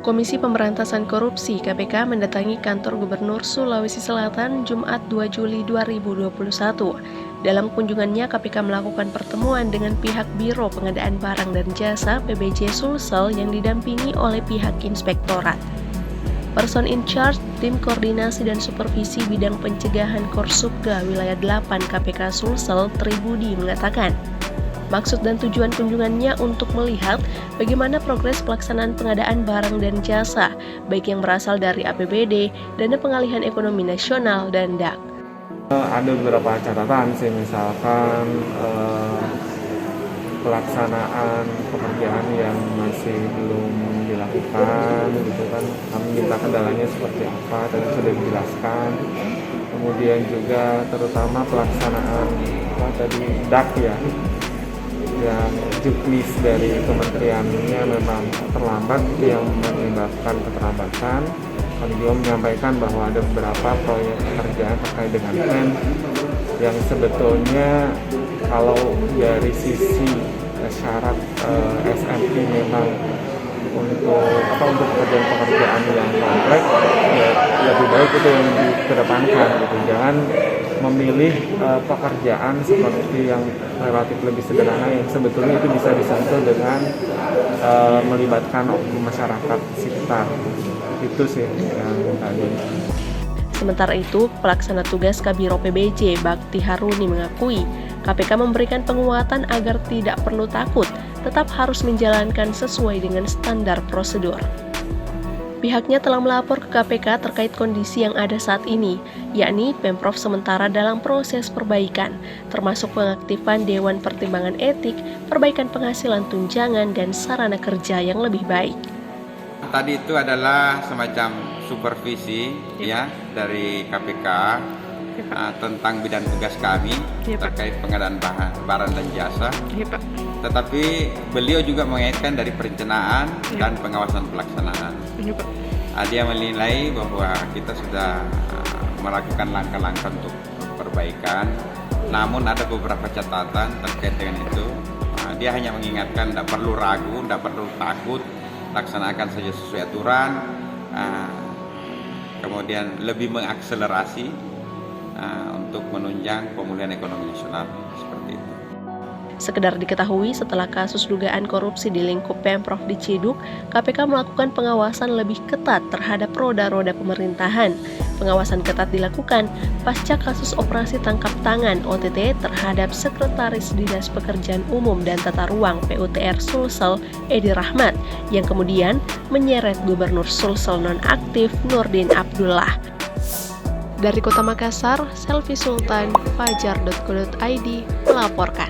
Komisi Pemberantasan Korupsi (KPK) mendatangi kantor Gubernur Sulawesi Selatan Jumat 2 Juli 2021. Dalam kunjungannya, KPK melakukan pertemuan dengan pihak Biro Pengadaan Barang dan Jasa (PBJ) Sulsel yang didampingi oleh pihak Inspektorat. Person in charge Tim Koordinasi dan Supervisi Bidang Pencegahan Korsubga Wilayah 8 KPK Sulsel Tribudi mengatakan, maksud dan tujuan kunjungannya untuk melihat bagaimana progres pelaksanaan pengadaan barang dan jasa, baik yang berasal dari APBD, Dana Pengalihan Ekonomi Nasional, dan DAK. Ada beberapa catatan sih, misalkan pelaksanaan pekerjaan yang masih belum dilakukan, gitu kan. Kami minta kendalanya seperti apa, tadi sudah dijelaskan. Kemudian juga terutama pelaksanaan DAK ya, yang juknis dari kementeriannya memang terlambat, yang menyebabkan keterlambatan. Kami juga menyampaikan bahwa ada beberapa proyek pekerjaan terkait dengan PEN yang sebetulnya kalau dari sisi syarat SMP memang untuk pekerjaan yang kompleks, ya lebih baik itu yang dikedepankan gitu. Jangan memilih pekerjaan seperti yang relatif lebih sederhana yang sebetulnya itu bisa disentuh dengan melibatkan masyarakat sekitar. Itu sih yang tadi. Sementara itu, pelaksana tugas Kabiro PBJ Bakti Haruni mengakui KPK memberikan penguatan agar tidak perlu takut, tetap harus menjalankan sesuai dengan standar prosedur. Pihaknya telah melapor ke KPK terkait kondisi yang ada saat ini, yakni Pemprov sementara dalam proses perbaikan, termasuk pengaktifan Dewan Pertimbangan Etik, perbaikan penghasilan tunjangan, dan sarana kerja yang lebih baik. Tadi itu adalah semacam supervisi ya dari KPK tentang bidang tugas kami terkait pengadaan barang dan jasa. Tetapi beliau juga mengaitkan dari perencanaan dan pengawasan pelaksanaan. Dia menilai bahwa kita sudah melakukan langkah-langkah untuk perbaikan, namun ada beberapa catatan terkait dengan itu. Dia hanya mengingatkan tidak perlu ragu, tidak perlu takut, laksanakan saja sesuai aturan, kemudian lebih mengakselerasi untuk menunjang pemulihan ekonomi nasional, seperti itu. Sekedar diketahui, setelah kasus dugaan korupsi di lingkup Pemprov diciduk, KPK melakukan pengawasan lebih ketat terhadap roda-roda pemerintahan. Pengawasan ketat dilakukan pasca kasus operasi tangkap tangan OTT terhadap Sekretaris Dinas Pekerjaan Umum dan Tata Ruang PUTR Sulsel Edi Rahmat, yang kemudian menyeret Gubernur Sulsel nonaktif Nurdin Abdullah. Dari Kota Makassar, Selvi Sultan, Fajar.co.id melaporkan.